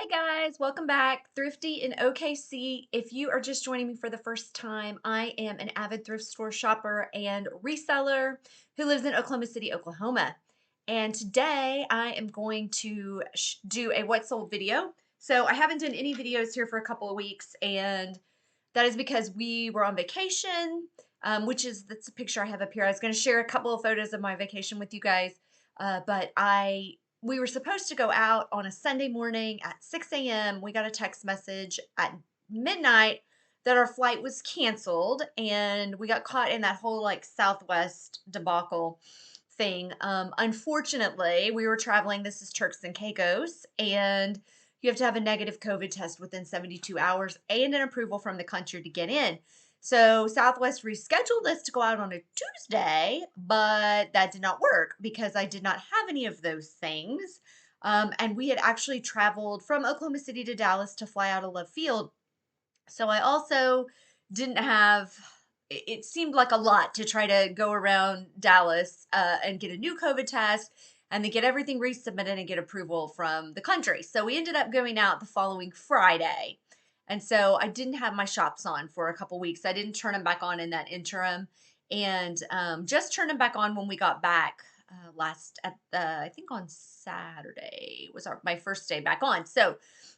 Hey guys, welcome back. Thrifty in OKC. If you are just joining me for the first time, I am an avid thrift store shopper and reseller who lives in Oklahoma City, Oklahoma. And today I am going to do a what sold video. So I haven't done any videos here for a couple of weeks, and that is because we were on vacation, that's a picture I have up here. I was going to share a couple of photos of my vacation with you guys, but we were supposed to go out on a Sunday morning at 6 a.m. We got a text message at midnight that our flight was canceled, and we got caught in that whole like Southwest debacle thing. Unfortunately, we were traveling. This is Turks and Caicos, and you have to have a negative COVID test within 72 hours and an approval from the country to get in. So Southwest rescheduled us to go out on a Tuesday, but that did not work because I did not have any of those things. And we had actually traveled from Oklahoma City to Dallas to fly out of Love Field. So I also didn't have, it seemed like a lot to try to go around Dallas and get a new COVID test and then get everything resubmitted and get approval from the country. So we ended up going out the following Friday. And so I didn't have my shops on for a couple weeks. I didn't turn them back on in that interim, and just turned them back on when we got back I think on Saturday was my first day back on. So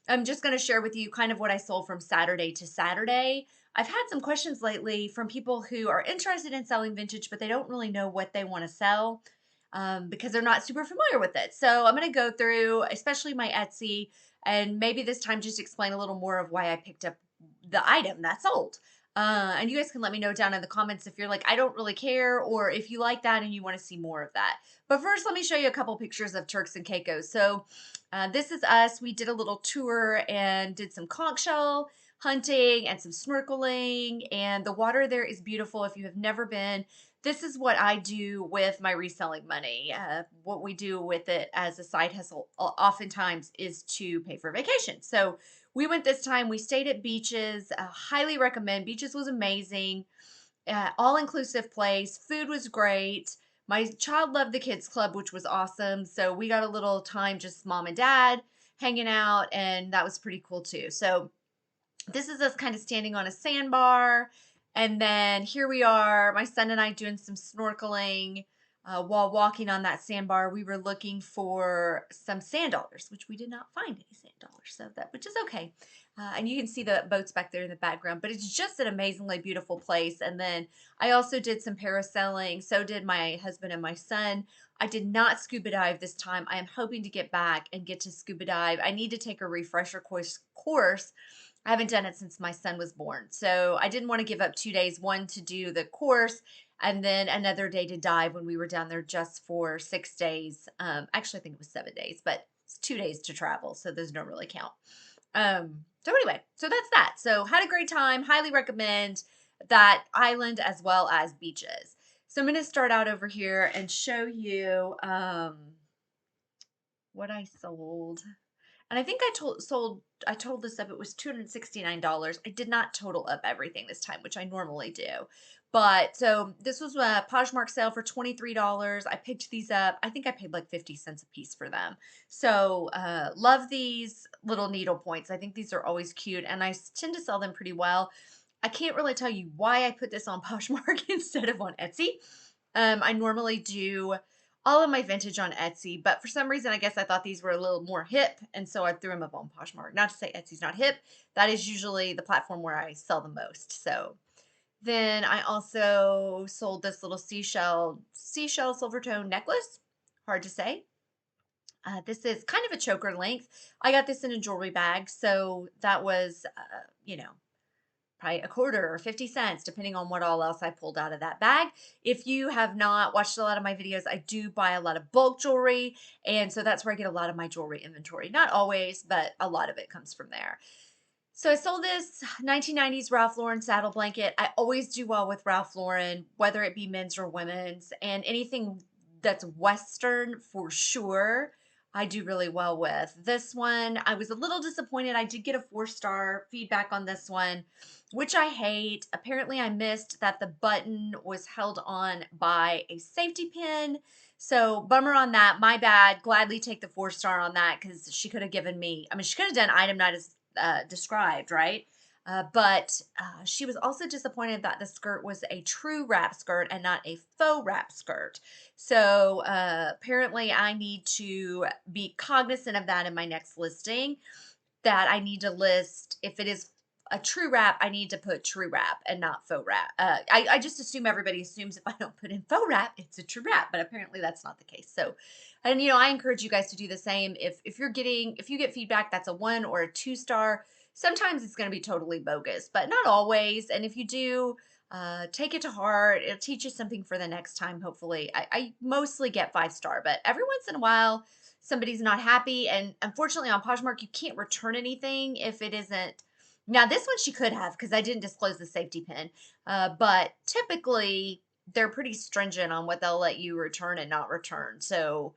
I'm just going to share with you kind of what I sold from Saturday to Saturday. I've had some questions lately from people who are interested in selling vintage, but they don't really know what they want to sell because they're not super familiar with it. So I'm going to go through, especially my Etsy, and maybe this time just explain a little more of why I picked up the item that sold. And you guys can let me know down in the comments if you're like, I don't really care, or if you like that and you want to see more of that. But first, let me show you a couple pictures of Turks and Caicos. So this is us. We did a little tour and did some conch shell hunting and some snorkeling, and the water there is beautiful. If you have never been, this is what I do with my reselling money. What we do with it as a side hustle oftentimes is to pay for vacation. So we went this time. We stayed at Beaches. Highly recommend. Beaches was amazing. All-inclusive place. Food was great. My child loved the kids club, which was awesome. So we got a little time, just mom and dad hanging out, and that was pretty cool too. So this is us kind of standing on a sandbar. And then here we are, my son and I doing some snorkeling. While walking on that sandbar, we were looking for some sand dollars, which we did not find any sand dollars, so that, which is okay. And you can see the boats back there in the background, but it's just an amazingly beautiful place. And then I also did some parasailing. So did my husband and my son. I did not scuba dive this time. I am hoping to get back and get to scuba dive. I need to take a refresher course. I haven't done it since my son was born. So I didn't want to give up 2 days, one to do the course and then another day to dive when we were down there just for 6 days. Actually, I think it was 7 days, but it's 2 days to travel. So those don't really count. So anyway, so that's that. So had a great time. Highly recommend that island as well as Beaches. So I'm going to start out over here and show you what I sold. And I think I totaled this up. It was $269. I did not total up everything this time, which I normally do. But so this was a Poshmark sale for $23. I picked these up. I think I paid like 50 cents a piece for them. So love these little needle points. I think these are always cute, and I tend to sell them pretty well. I can't really tell you why I put this on Poshmark instead of on Etsy. I normally do all of my vintage on Etsy, but for some reason, I guess I thought these were a little more hip, and so I threw them up on Poshmark. Not to say Etsy's not hip. That is usually the platform where I sell the most. So then I also sold this little seashell silver tone necklace. Hard to say. This is kind of a choker length. I got this in a jewelry bag, so that was, probably a quarter or 50 cents, depending on what all else I pulled out of that bag. If you have not watched a lot of my videos, I do buy a lot of bulk jewelry, and so that's where I get a lot of my jewelry inventory. Not always, but a lot of it comes from there. So I sold this 1990s Ralph Lauren saddle blanket. I always do well with Ralph Lauren, whether it be men's or women's, and anything that's Western for sure. I do really well with. This one, I was a little disappointed. I did get a 4-star feedback on this one, which I hate. Apparently, I missed that the button was held on by a safety pin. So bummer on that. My bad. Gladly take the 4 star on that because she could have given me, I mean, she could have done item not as described, right? But she was also disappointed that the skirt was a true wrap skirt and not a faux wrap skirt. So apparently, I need to be cognizant of that in my next listing. That I need to list if it is a true wrap, I need to put true wrap and not faux wrap. I just assume everybody assumes if I don't put in faux wrap, it's a true wrap, but apparently that's not the case. So, and I encourage you guys to do the same. If you get feedback that's a 1 or a 2 star, sometimes it's going to be totally bogus, but not always. And if you do, take it to heart. It'll teach you something for the next time. Hopefully, I mostly get 5 star, but every once in a while somebody's not happy. And unfortunately, on Poshmark, you can't return anything if it isn't. Now, this one she could have because I didn't disclose the safety pin. But typically, they're pretty stringent on what they'll let you return and not return. So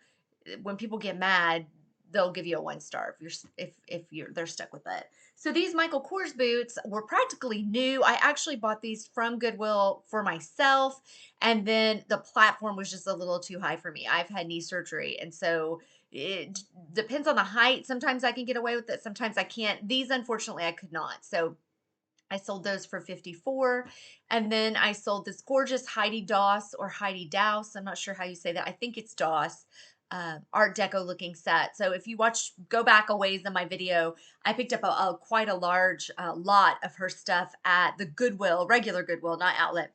when people get mad, they'll give you a 1 star if they're stuck with it. So these Michael Kors boots were practically new. I actually bought these from Goodwill for myself, and then the platform was just a little too high for me. I've had knee surgery, and so it depends on the height. Sometimes I can get away with it, sometimes I can't. These, unfortunately, I could not. So I sold those for 54. And then I sold this gorgeous Heidi Doss or Heidi Douse. I'm not sure how you say that. I think it's Doss. Art Deco looking set. So if you go back a ways in my video, I picked up quite a large lot of her stuff at the Goodwill, regular Goodwill, not outlet.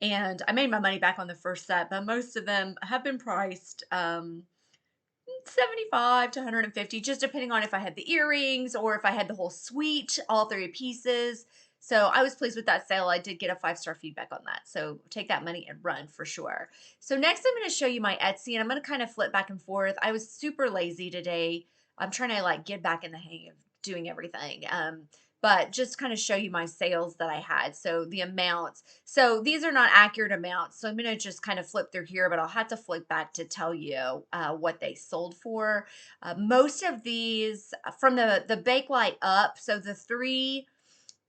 And I made my money back on the first set, but most of them have been priced 75 to 150, just depending on if I had the earrings or if I had the whole suite, all 3 pieces. So I was pleased with that sale. I did get a 5 star feedback on that. So take that money and run for sure. So next I'm going to show you my Etsy, and I'm going to kind of flip back and forth. I was super lazy today. I'm trying to like get back in the hang of doing everything. But just kind of show you my sales that I had. So the amounts. So these are not accurate amounts. So I'm going to just kind of flip through here, but I'll have to flip back to tell you what they sold for. Most of these from the Bakelite up. So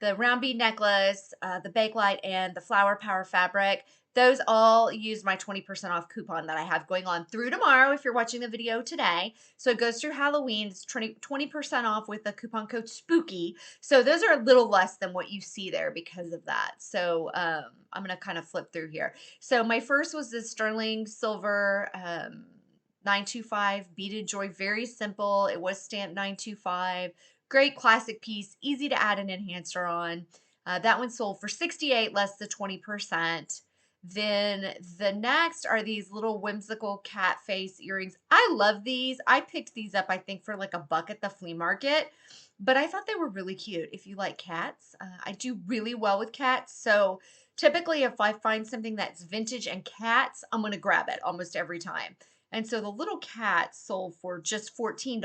the round bead necklace, the Bakelite, and the Flower Power fabric. Those all use my 20% off coupon that I have going on through tomorrow if you're watching the video today. So it goes through Halloween. It's 20% off with the coupon code SPOOKY. So those are a little less than what you see there because of that. So I'm going to kind of flip through here. So my first was this sterling silver 925 beaded joy. Very simple. It was stamped 925. Great classic piece, easy to add an enhancer on. That one sold for 68, less than 20%. Then the next are these little whimsical cat face earrings. I love these. I picked these up, I think, for like $1 at the flea market, but I thought they were really cute. If you like cats, I do really well with cats. So typically if I find something that's vintage and cats, I'm going to grab it almost every time. And so the little cat sold for just $14,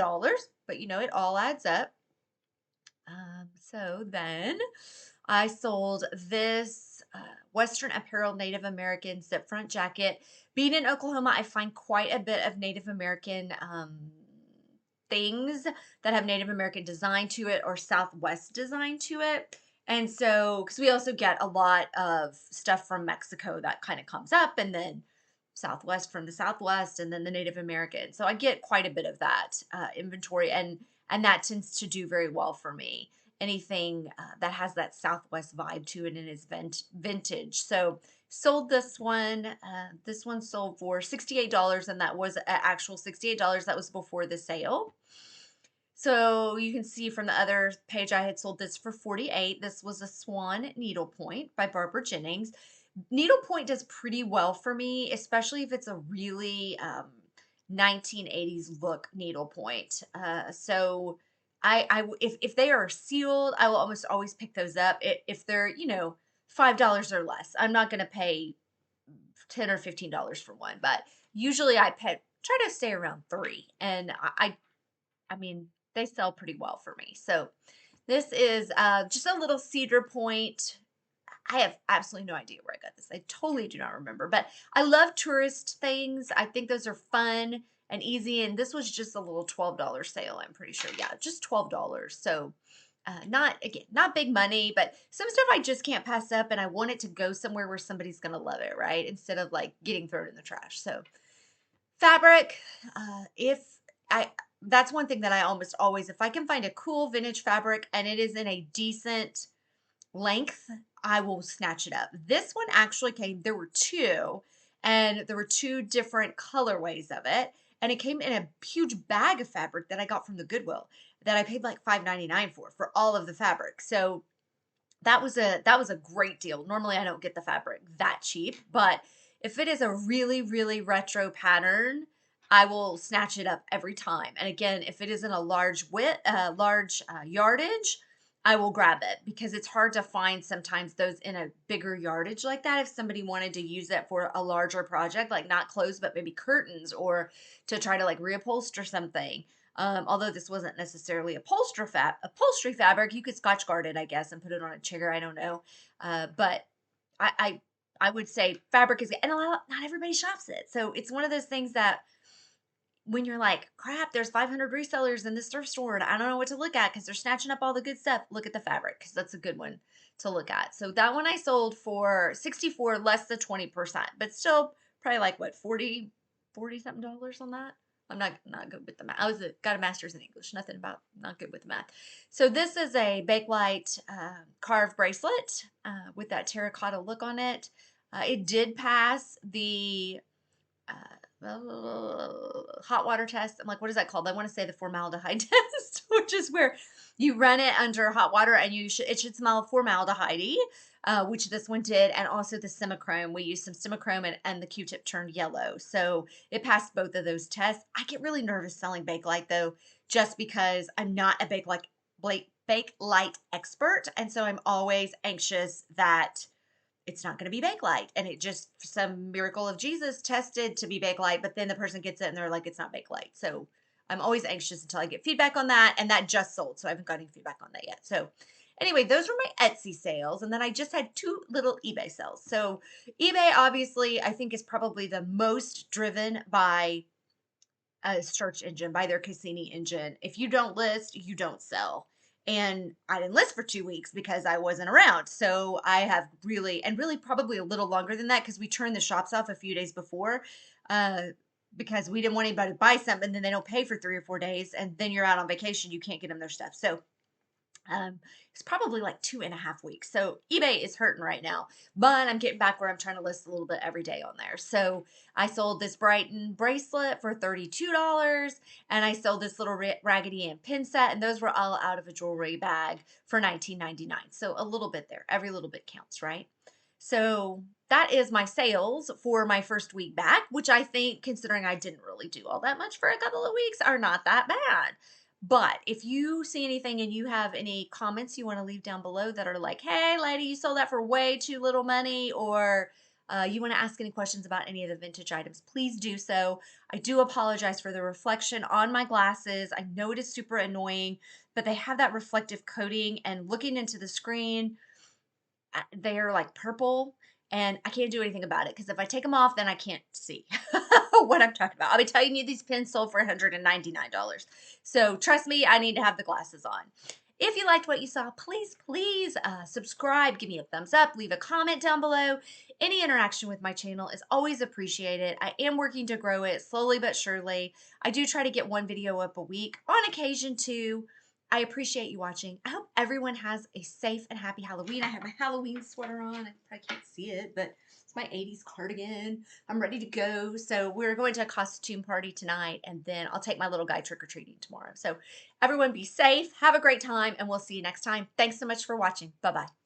but it all adds up. So then I sold this Western Apparel Native American zip front jacket. Being in Oklahoma, I find quite a bit of Native American things that have Native American design to it or Southwest design to it. And so, because we also get a lot of stuff from Mexico that kind of comes up, and then Southwest from the Southwest, and then the Native American. So I get quite a bit of that inventory, and that tends to do very well for me. Anything that has that Southwest vibe to it and is vintage. So sold this one. This one sold for $68, and that was an actual $68. That was before the sale. So you can see from the other page I had sold this for $48. This was a Swan needlepoint by Barbara Jennings. Needlepoint does pretty well for me, especially if it's a really 1980s look needlepoint. So if they are sealed, I will almost always pick those up. If they're $5 or less, I'm not going to pay $10 or $15 for one, but usually I try to stay around 3, and I mean they sell pretty well for me. So this is just a little cedar point. I have absolutely no idea where I got this. I totally do not remember, but I love tourist things. I think those are fun and easy. And this was just a little $12 sale, I'm pretty sure. Yeah, just $12. So not big money, but some stuff I just can't pass up, and I want it to go somewhere where somebody's going to love it, right? Instead of like getting thrown in the trash. So Fabric, if I that's one thing that I almost always, if I can find a cool vintage fabric and it is in a decent length, I will snatch it up. This one actually came, there were two, and there were two different colorways of it. And it came in a huge bag of fabric that I got from the Goodwill that I paid like $5.99 for all of the fabric. So that was a great deal. Normally I don't get the fabric that cheap, but if it is a really, really retro pattern, I will snatch it up every time. And again, if it isn't a large yardage, I will grab it because it's hard to find sometimes those in a bigger yardage like that. If somebody wanted to use it for a larger project, like not clothes, but maybe curtains, or to try to like reupholster something. Although this wasn't necessarily upholstery fabric, you could Scotch guard it, I guess, and put it on a chair. I don't know, but I, I I would say fabric is, and not everybody shops it, so it's one of those things that when you're like, crap, there's 500 resellers in this thrift store, and I don't know what to look at because they're snatching up all the good stuff. Look at the fabric because that's a good one to look at. So that one I sold for 64, less than 20%, but still probably like what, 40 something dollars on that. I'm not good with the math. Got a master's in English, nothing about, not good with the math. So this is a Bakelite carved bracelet with that terracotta look on it. It did pass the hot water test. I'm like, what is that called? I want to say the formaldehyde test, which is where you run it under hot water and it should smell formaldehyde, which this one did, and also the simichrome. We used some simichrome and the Q-tip turned yellow, so it passed both of those tests. I get really nervous selling Bakelite though, just because I'm not a Bakelite expert, and so I'm always anxious that it's not going to be Bakelite. And it just, for some miracle of Jesus, tested to be Bakelite, but then the person gets it and they're like, it's not Bakelite. So I'm always anxious until I get feedback on that. And that just sold, so I haven't got any feedback on that yet. So anyway, those were my Etsy sales. And then I just had two little eBay sales. So eBay, obviously, I think is probably the most driven by a search engine, by their Cassini engine. If you don't list, you don't sell. And I didn't list for 2 weeks because I wasn't around. So I have really, and really probably a little longer than that, because we turned the shops off a few days before, uh, because we didn't want anybody to buy something and then they don't pay for 3 or 4 days, and then you're out on vacation, you can't get them their stuff. So um, it's probably like 2.5 weeks. So eBay is hurting right now, but I'm getting back where I'm trying to list a little bit every day on there. So I sold this Brighton bracelet for $32, and I sold this little Raggedy Ann pin set, and those were all out of a jewelry bag for $19.99. So a little bit there. Every little bit counts, right? So that is my sales for my first week back, which I think, considering I didn't really do all that much for a couple of weeks, are not that bad. But if you see anything and you have any comments you want to leave down below that are like, hey, lady, you sold that for way too little money, or you want to ask any questions about any of the vintage items, please do so. I do apologize for the reflection on my glasses. I know it is super annoying, but they have that reflective coating, and looking into the screen, they are like purple, and I can't do anything about it because if I take them off, then I can't see what I'm talking about. I'll be telling you these pins sold for $199. So trust me, I need to have the glasses on. If you liked what you saw, please subscribe, give me a thumbs up, leave a comment down below. Any interaction with my channel is always appreciated. I am working to grow it slowly but surely. I do try to get one video up a week, on occasion two. I appreciate you watching. I hope everyone has a safe and happy Halloween. I have my Halloween sweater on. I probably can't see it, but it's my 80s cardigan. I'm ready to go. So we're going to a costume party tonight, and then I'll take my little guy trick-or-treating tomorrow. So everyone be safe, have a great time, and we'll see you next time. Thanks so much for watching. Bye-bye.